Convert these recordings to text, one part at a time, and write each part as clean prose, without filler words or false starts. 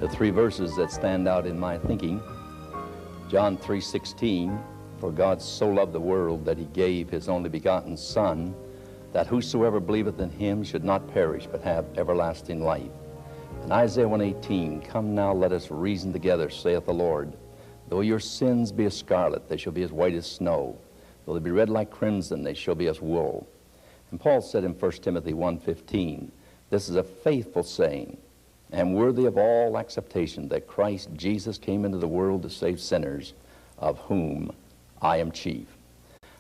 There are three verses that stand out in my thinking. John 3:16, for God so loved the world that he gave his only begotten Son, that whosoever believeth in him should not perish but have everlasting life. And Isaiah 1:18, come now let us reason together, saith the Lord. Though your sins be as scarlet, they shall be as white as snow. Though they be red like crimson, they shall be as wool. And Paul said in 1 Timothy 1:15, this is a faithful saying, and worthy of all acceptation, that Christ Jesus came into the world to save sinners, of whom I am chief.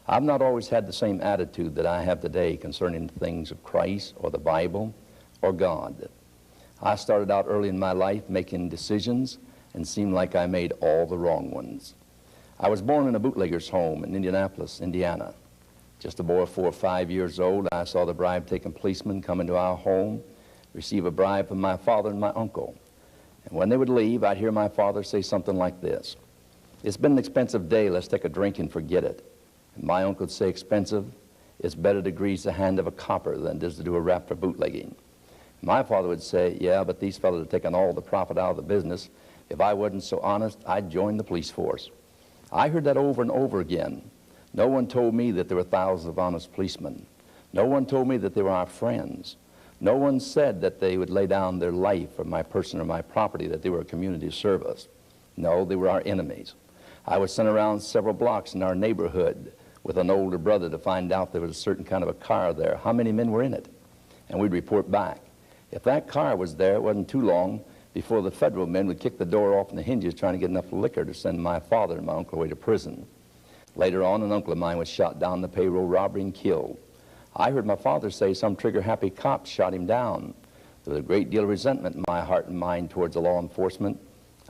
I've not always had the same attitude that I have today concerning the things of Christ or the Bible or God. I started out early in my life making decisions and seemed like I made all the wrong ones. I was born in a bootlegger's home in Indianapolis, Indiana. Just a boy of 4 or 5 years old, I saw the bribe-taking policemen come into our home, receive a bribe from my father and my uncle. And when they would leave, I'd hear my father say something like this, it's been an expensive day, let's take a drink and forget it. And my uncle would say, expensive? It's better to grease the hand of a copper than it is to do a rap for bootlegging. My father would say, yeah, but these fellows are taking all the profit out of the business. If I wasn't so honest, I'd join the police force. I heard that over and over again. No one told me that there were thousands of honest policemen. No one told me that they were our friends. No one said that they would lay down their life for my person or my property, that they were a community service. No, they were our enemies. I was sent around several blocks in our neighborhood with an older brother to find out there was a certain kind of a car there, how many men were in it, and we'd report back. If that car was there, it wasn't too long before the federal men would kick the door off and the hinges trying to get enough liquor to send my father and my uncle away to prison. Later on, an uncle of mine was shot down in the payroll robbery and killed. I heard my father say some trigger-happy cops shot him down. There was a great deal of resentment in my heart and mind towards the law enforcement.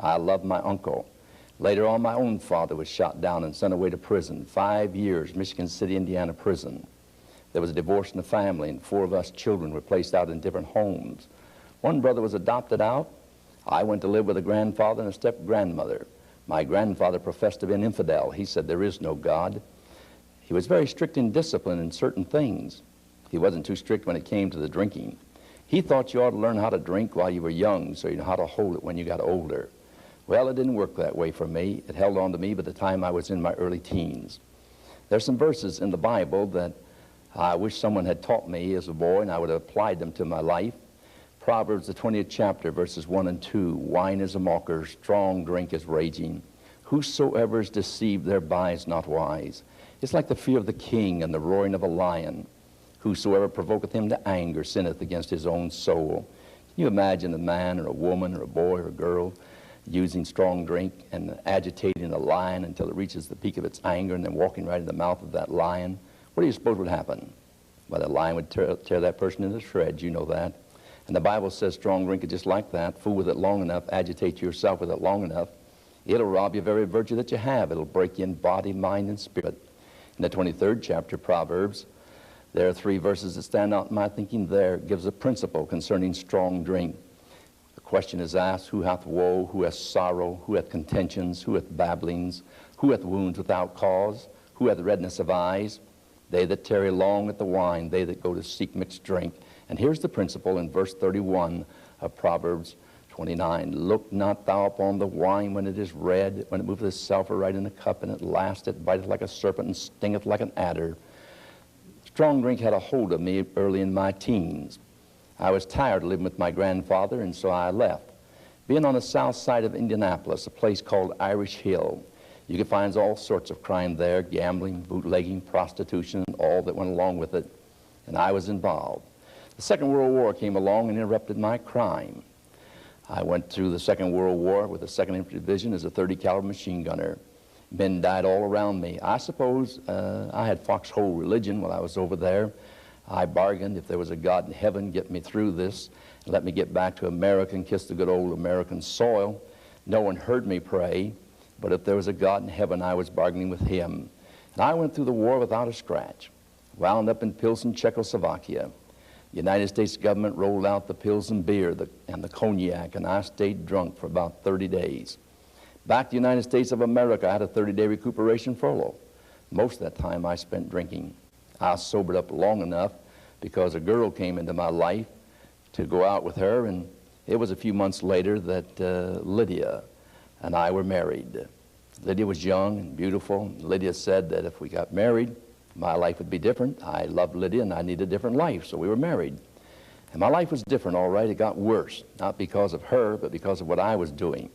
I loved my uncle. Later on, my own father was shot down and sent away to prison. 5 years, Michigan City, Indiana prison. There was a divorce in the family, and 4 of us children were placed out in different homes. One brother was adopted out. I went to live with a grandfather and a step-grandmother. My grandfather professed to be an infidel. He said there is no God. He was very strict in discipline in certain things. He wasn't too strict when it came to the drinking. He thought you ought to learn how to drink while you were young so you know how to hold it when you got older. Well, it didn't work that way for me. It held on to me by the time I was in my early teens. There's some verses in the Bible that I wish someone had taught me as a boy, and I would have applied them to my life. Proverbs, the 20th chapter, verses 1 and 2. Wine is a mocker, strong drink is raging. Whosoever is deceived thereby is not wise. It's like the fear of the king and the roaring of a lion. Whosoever provoketh him to anger sinneth against his own soul. Can you imagine a man or a woman or a boy or a girl using strong drink and agitating a lion until it reaches the peak of its anger and then walking right in the mouth of that lion? What do you suppose would happen? Well, the lion would tear that person into shreds, you know that. And the Bible says strong drink is just like that. Fool with it long enough, agitate yourself with it long enough. It'll rob you of every virtue that you have. It'll break you in body, mind, and spirit. In the 23rd chapter, Proverbs, there are 3 verses that stand out in my thinking there. It gives a principle concerning strong drink. The question is asked, who hath woe, who hath sorrow, who hath contentions, who hath babblings, who hath wounds without cause, who hath redness of eyes? They that tarry long at the wine, they that go to seek mixed drink. And here's the principle in verse 31 of Proverbs 29. Look not thou upon the wine when it is red, when it moveth itself right in the cup, and at last it biteth like a serpent and stingeth like an adder. Strong drink had a hold of me early in my teens. I was tired of living with my grandfather, and so I left. Being on the south side of Indianapolis, a place called Irish Hill, you could find all sorts of crime there, gambling, bootlegging, prostitution, and all that went along with it, and I was involved. The Second World War came along and interrupted my crime. I went through the Second World War with the 2nd Infantry Division as a 30 caliber machine gunner. Men died all around me. I suppose I had foxhole religion while I was over there. I bargained if there was a God in heaven, get me through this, and let me get back to America and kiss the good old American soil. No one heard me pray, but if there was a God in heaven, I was bargaining with him. And I went through the war without a scratch. Wound up in Pilsen, Czechoslovakia. The United States government rolled out the Pilsen beer and the cognac, and I stayed drunk for about 30 days. Back to the United States of America, I had a 30-day recuperation furlough. Most of that time I spent drinking. I sobered up long enough because a girl came into my life to go out with her, and It was a few months later that Lydia and I were married. Lydia was young and beautiful. Lydia said that if we got married, my life would be different. I loved Lydia and I needed a different life, so we were married. And my life was different, all right. It got worse, not because of her, but because of what I was doing.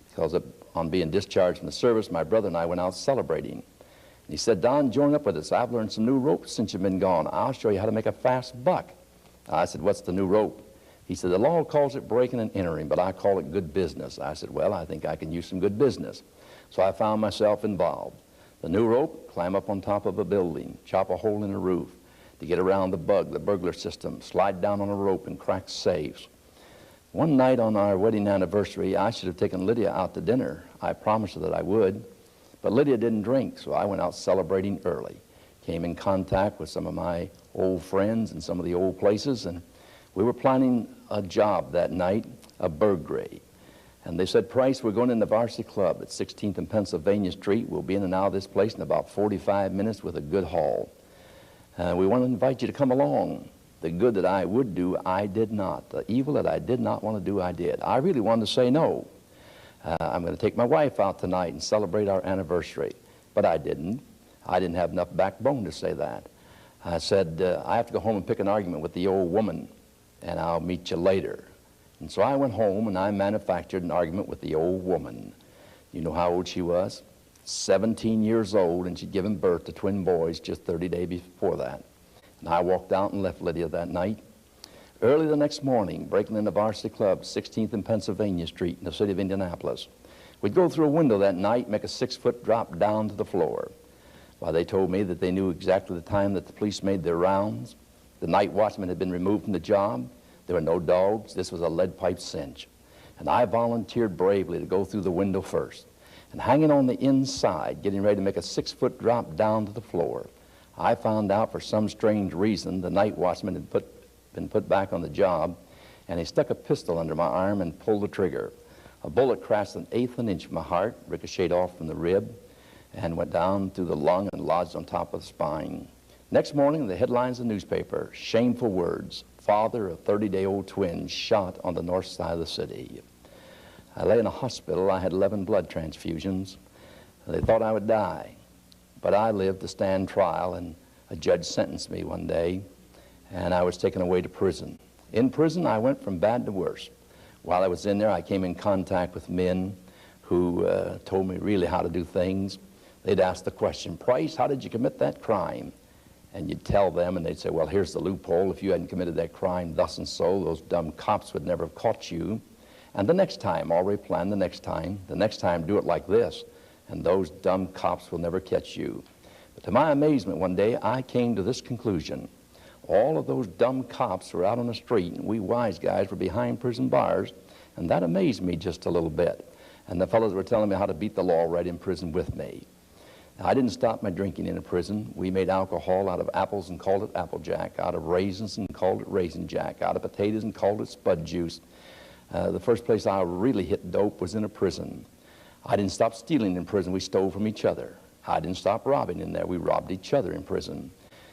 Because on being discharged from the service, my brother and I went out celebrating. And he said, Don, join up with us. I've learned some new ropes since you've been gone. I'll show you how to make a fast buck. I said, what's the new rope? He said, the law calls it breaking and entering, but I call it good business. I said, well, I think I can use some good business. So I found myself involved. The new rope, climb up on top of a building, chop a hole in the roof to get around the burglar system, slide down on a rope and crack safes. One night on our wedding anniversary, I should have taken Lydia out to dinner. I promised her that I would, but Lydia didn't drink, so I went out celebrating early. Came in contact with some of my old friends and some of the old places, and we were planning a job that night, a burglary. And they said, Price, we're going in the Varsity Club at 16th and Pennsylvania Street. We'll be in and out of this place in about 45 minutes with a good haul. We want to invite you to come along. The good that I would do, I did not. The evil that I did not want to do, I did. I really wanted to say no. I'm going to take my wife out tonight and celebrate our anniversary. But I didn't. I didn't have enough backbone to say that. I said, I have to go home and pick an argument with the old woman, and I'll meet you later. And so I went home and I manufactured an argument with the old woman. You know how old she was? 17 years old, and she'd given birth to twin boys just 30 days before that. And I walked out and left Lydia that night. Early the next morning, breaking into Varsity Club, 16th and Pennsylvania Street in the city of Indianapolis. We'd go through a window that night, make a 6-foot drop down to the floor. Well, they told me that they knew exactly the time that the police made their rounds. The night watchman had been removed from the job. There were no dogs. This was a lead pipe cinch. And I volunteered bravely to go through the window first. And hanging on the inside, getting ready to make a 6-foot drop down to the floor, I found out for some strange reason the night watchman had been put back on the job, and he stuck a pistol under my arm and pulled the trigger. A bullet crashed 1/8 of an inch of my heart, ricocheted off from the rib, and went down through the lung and lodged on top of the spine. Next morning, the headlines of the newspaper, shameful words, father of 30-day-old twins shot on the north side of the city. I lay in a hospital. I had 11 blood transfusions. They thought I would die, but I lived to stand trial, and a judge sentenced me one day, and I was taken away to prison. In prison, I went from bad to worse. While I was in there, I came in contact with men who told me really how to do things. They'd ask the question, Price, how did you commit that crime? And you'd tell them, and they'd say, well, here's the loophole. If you hadn't committed that crime thus and so, those dumb cops would never have caught you. And the next time, already plan the next time do it like this, and those dumb cops will never catch you. But to my amazement, one day, I came to this conclusion. All of those dumb cops were out on the street, and we wise guys were behind prison bars, and that amazed me just a little bit. And the fellows were telling me how to beat the law right in prison with me. I didn't stop my drinking in a prison. We made alcohol out of apples and called it Applejack, out of raisins and called it Raisin Jack, out of potatoes and called it Spud Juice. The first place I really hit dope was in a prison. I didn't stop stealing in prison. We stole from each other. I didn't stop robbing in there. We robbed each other in prison.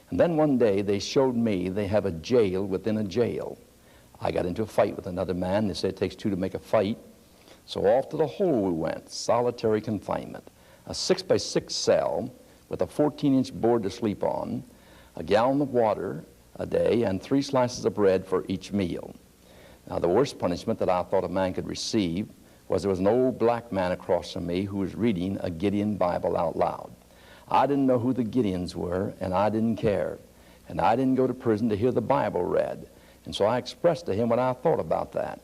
And then one day they showed me they have a jail within a jail. I got into a fight with another man. They said it takes two to make a fight. So off to the hole we went, solitary confinement. A 6-by-6 cell with a 14-inch board to sleep on, a gallon of water a day, and 3 slices of bread for each meal. Now, the worst punishment that I thought a man could receive was there was an old black man across from me who was reading a Gideon Bible out loud. I didn't know who the Gideons were, and I didn't care. And I didn't go to prison to hear the Bible read. And so I expressed to him what I thought about that.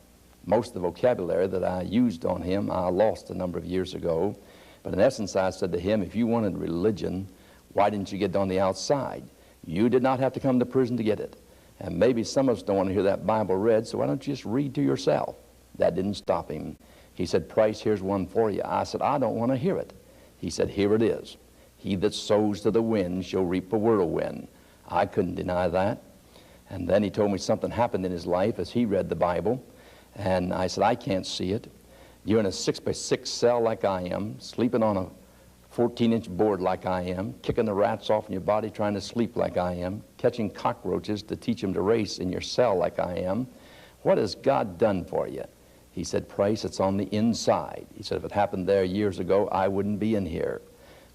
Most of the vocabulary that I used on him, I lost a number of years ago. But in essence, I said to him, if you wanted religion, why didn't you get it on the outside? You did not have to come to prison to get it. And maybe some of us don't want to hear that Bible read, so why don't you just read to yourself? That didn't stop him. He said, Price, here's one for you. I said, I don't want to hear it. He said, here it is. He that sows to the wind shall reap a whirlwind. I couldn't deny that. And then he told me something happened in his life as he read the Bible. And I said, I can't see it. You're in a 6-by-6 cell like I am, sleeping on a 14-inch board like I am, kicking the rats off in your body trying to sleep like I am, catching cockroaches to teach them to race in your cell like I am. what has God done for you? He said, Price, it's on the inside. He said, if it happened there years ago, I wouldn't be in here.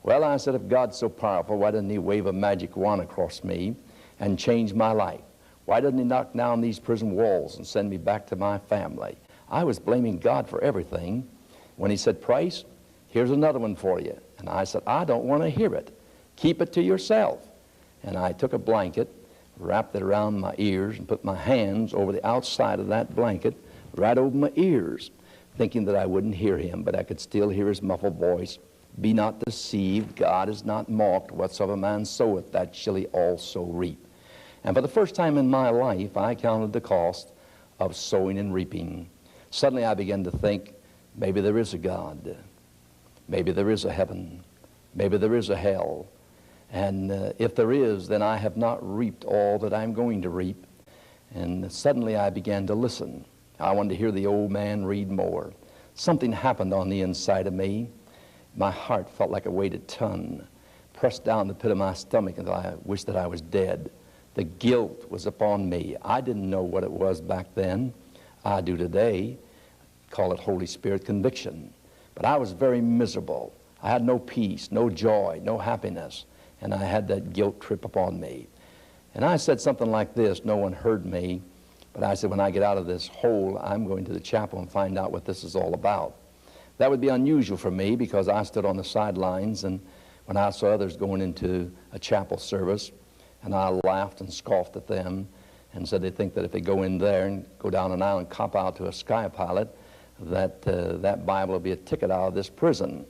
Well, I said, if God's so powerful, why doesn't he wave a magic wand across me and change my life? Why doesn't he knock down these prison walls and send me back to my family? I was blaming God for everything when he said, Price, here's another one for you. And I said, I don't want to hear it. Keep it to yourself. And I took a blanket, wrapped it around my ears, and put my hands over the outside of that blanket, right over my ears, thinking that I wouldn't hear him, but I could still hear his muffled voice. Be not deceived, God is not mocked. Whatsoever man soweth, that shall he also reap. And for the first time in my life, I counted the cost of sowing and reaping. Suddenly I began to think, maybe there is a God. Maybe there is a heaven. Maybe there is a hell. And if there is, then I have not reaped all that I'm going to reap. And suddenly I began to listen. I wanted to hear the old man read more. Something happened on the inside of me. My heart felt like a weighted ton, pressed down the pit of my stomach until I wished that I was dead. The guilt was upon me. I didn't know what it was back then. I do today. Call it Holy Spirit conviction. But I was very miserable. I had no peace, no joy, no happiness. And I had that guilt trip upon me. And I said something like this. No one heard me. But I said, when I get out of this hole, I'm going to the chapel and find out what this is all about. That would be unusual for me because I stood on the sidelines, and when I saw others going into a chapel service, and I laughed and scoffed at them and said they think that if they go in there and go down an aisle and cop out to a sky pilot, that that Bible will be a ticket out of this prison.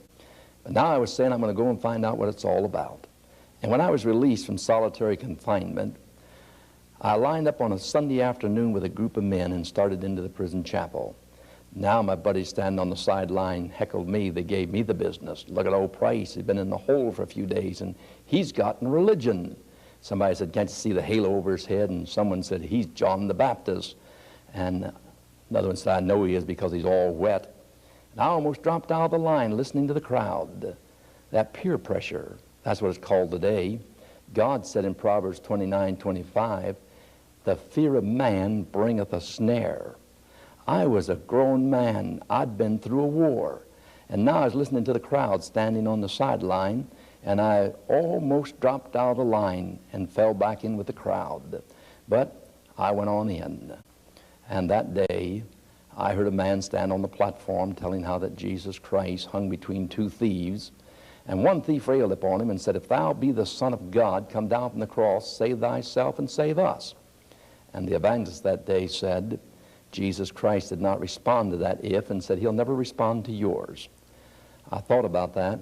But now I was saying I'm going to go and find out what it's all about. And when I was released from solitary confinement, I lined up on a Sunday afternoon with a group of men and started into the prison chapel. Now my buddies standing on the sideline heckled me. They gave me the business. Look at old Price. He's been in the hole for a few days, and he's gotten religion. Somebody said, can't you see the halo over his head? And someone said, he's John the Baptist. And another one said, I know he is because he's all wet. And I almost dropped out of the line listening to the crowd. That peer pressure, that's what it's called today. God said in Proverbs 29:25, the fear of man bringeth a snare. I was a grown man. I'd been through a war. And now I was listening to the crowd standing on the sideline, and I almost dropped out of the line and fell back in with the crowd. But I went on in. And that day, I heard a man stand on the platform telling how that Jesus Christ hung between two thieves. And one thief railed upon him and said, if thou be the Son of God, come down from the cross, save thyself and save us. And the evangelist that day said, Jesus Christ did not respond to that if, and said he'll never respond to yours. I thought about that.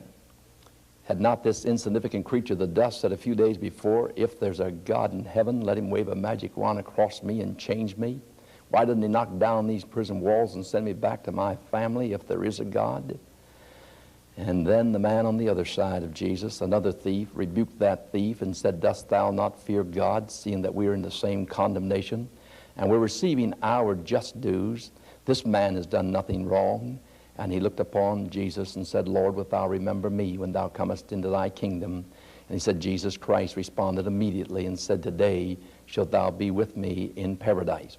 Had not this insignificant creature, the dust, said a few days before, if there's a God in heaven, let him wave a magic wand across me and change me? Why doesn't he knock down these prison walls and send me back to my family if there is a God? And then the man on the other side of Jesus, another thief, rebuked that thief and said, dost thou not fear God, seeing that we are in the same condemnation? And we're receiving our just dues. This man has done nothing wrong. And he looked upon Jesus and said, Lord, wilt thou remember me when thou comest into thy kingdom? And he said, Jesus Christ responded immediately and said, today shalt thou be with me in paradise.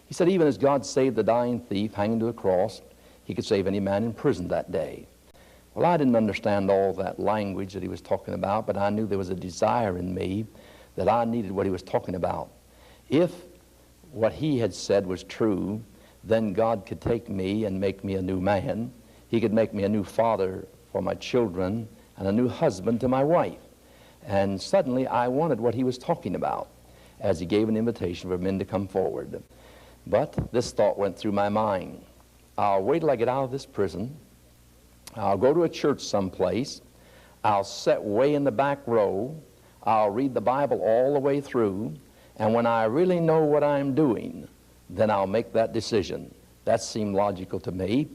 He said, even as God saved the dying thief hanging to a cross, he could save any man in prison that day. Well, I didn't understand all that language that he was talking about, but I knew there was a desire in me that I needed what he was talking about. If what he had said was true, then God could take me and make me a new man. He could make me a new father for my children and a new husband to my wife. And suddenly I wanted what he was talking about as he gave an invitation for men to come forward. But this thought went through my mind. I'll wait till I get out of this prison. I'll go to a church someplace. I'll sit way in the back row. I'll read the Bible all the way through. And when I really know what I'm doing, then I'll make that decision. That seemed logical to me.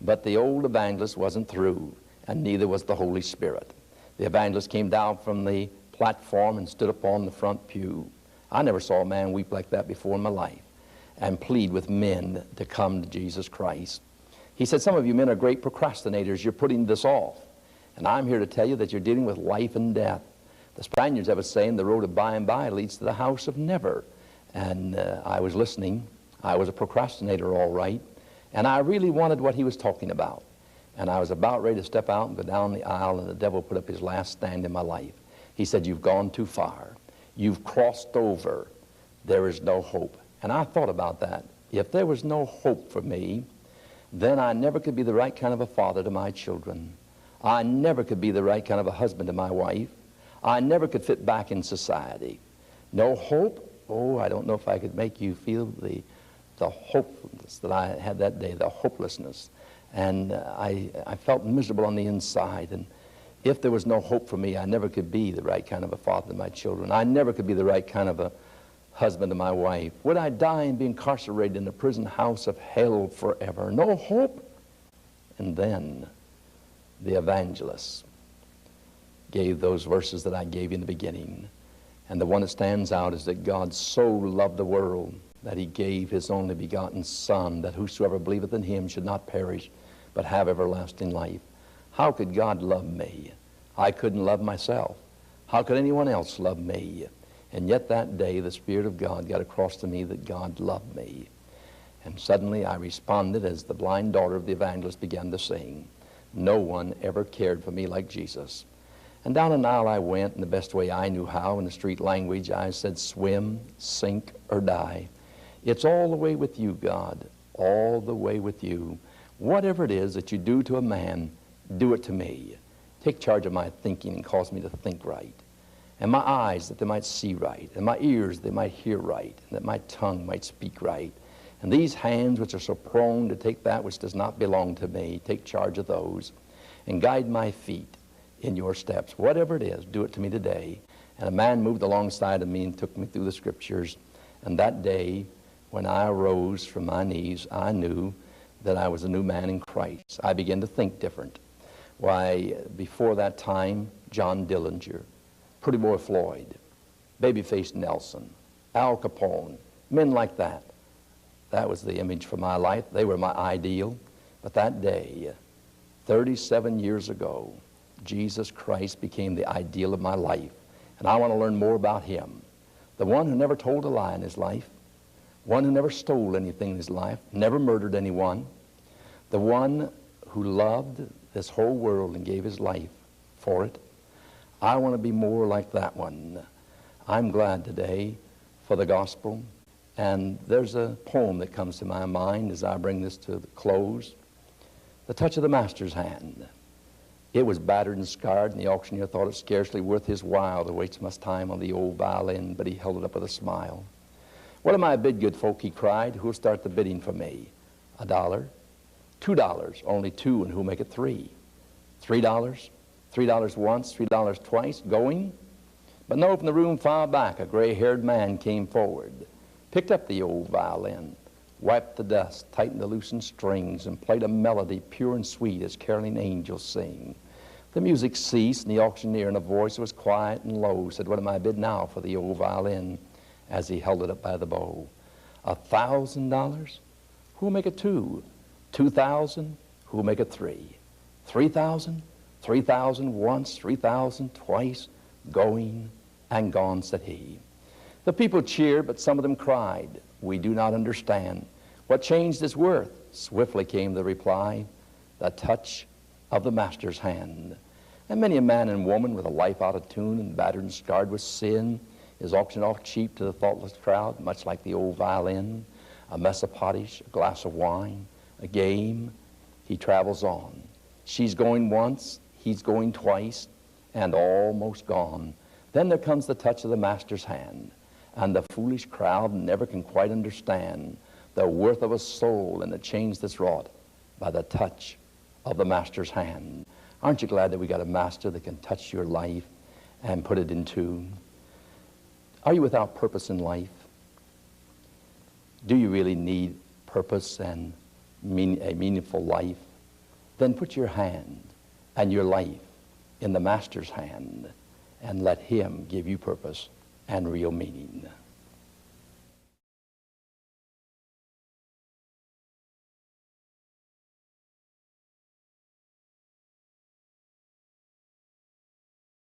But the old evangelist wasn't through, and neither was the Holy Spirit. The evangelist came down from the platform and stood upon the front pew. I never saw a man weep like that before in my life and plead with men to come to Jesus Christ. He said, some of you men are great procrastinators. You're putting this off. And I'm here to tell you that you're dealing with life and death. The Spaniards have a saying, the road of by and by leads to the house of never. And I was listening. I was a procrastinator, all right, and I really wanted what he was talking about. And I was about ready to step out and go down the aisle, and the devil put up his last stand in my life. He said, "You've gone too far. You've crossed over. There is no hope." And I thought about that. If there was no hope for me, then I never could be the right kind of a father to my children. I never could be the right kind of a husband to my wife. I never could fit back in society. No hope? Oh, I don't know if I could make you feel the hopelessness that I had that day, the hopelessness. And I felt miserable on the inside. And if there was no hope for me, I never could be the right kind of a father to my children. I never could be the right kind of a husband to my wife. Would I die and be incarcerated in the prison house of hell forever? No hope? And then the evangelist gave those verses that I gave you in the beginning. And the one that stands out is that God so loved the world that he gave his only begotten Son, that whosoever believeth in him should not perish, but have everlasting life. How could God love me? I couldn't love myself. How could anyone else love me? And yet that day the Spirit of God got across to me that God loved me. And suddenly I responded as the blind daughter of the evangelist began to sing. No one ever cared for me like Jesus. And down an aisle I went in the best way I knew how. In the street language I said, swim, sink, or die. It's all the way with you, God, all the way with you. Whatever it is that you do to a man, do it to me. Take charge of my thinking and cause me to think right. And my eyes that they might see right, and my ears that they might hear right, and that my tongue might speak right. And these hands which are so prone to take that which does not belong to me, take charge of those, and guide my feet in your steps. Whatever it is, do it to me today. And a man moved alongside of me and took me through the scriptures. And that day, when I arose from my knees, I knew that I was a new man in Christ. I began to think different. Why, before that time, John Dillinger, Pretty Boy Floyd, Babyface Nelson, Al Capone, men like that. That was the image for my life. They were my ideal. But that day, 37 years ago, Jesus Christ became the ideal of my life. And I want to learn more about him. The one who never told a lie in his life, one who never stole anything in his life, never murdered anyone, the one who loved this whole world and gave his life for it. I want to be more like that one. I'm glad today for the gospel. And there's a poem that comes to my mind as I bring this to the close. The touch of the master's hand. It was battered and scarred, and the auctioneer thought it scarcely worth his while to waste much time on the old violin, but he held it up with a smile. "What am I bid, good folk?" he cried. "Who'll start the bidding for me? $1, $2, only two, and who'll make it $3? $3, $3 once, $3 twice, going?" But no, from the room far back, a gray-haired man came forward, picked up the old violin, wiped the dust, tightened the loosened strings, and played a melody pure and sweet as caroling angels sing. The music ceased, and the auctioneer, in a voice that was quiet and low, said, "What am I bid now for the old violin?" as he held it up by the bow. $1,000? Who'll make it $2? $2,000? Who'll make it $3? $3,000? $3,000 once, $3,000 twice, going and gone, said he. The people cheered, but some of them cried, "We do not understand. What changed its worth?" Swiftly came the reply, "The touch of the master's hand." And many a man and woman with a life out of tune and battered and scarred with sin is auctioned off cheap to the thoughtless crowd, much like the old violin, a mess of pottage, a glass of wine, a game. He travels on. She's going once, he's going twice, and almost gone. Then there comes the touch of the master's hand, and the foolish crowd never can quite understand the worth of a soul and the change that's wrought by the touch of the master's hand. Aren't you glad that we got a master that can touch your life and put it in tune? Are you without purpose in life? Do you really need purpose and a meaningful life? Then put your hand and your life in the master's hand and let him give you purpose and real meaning.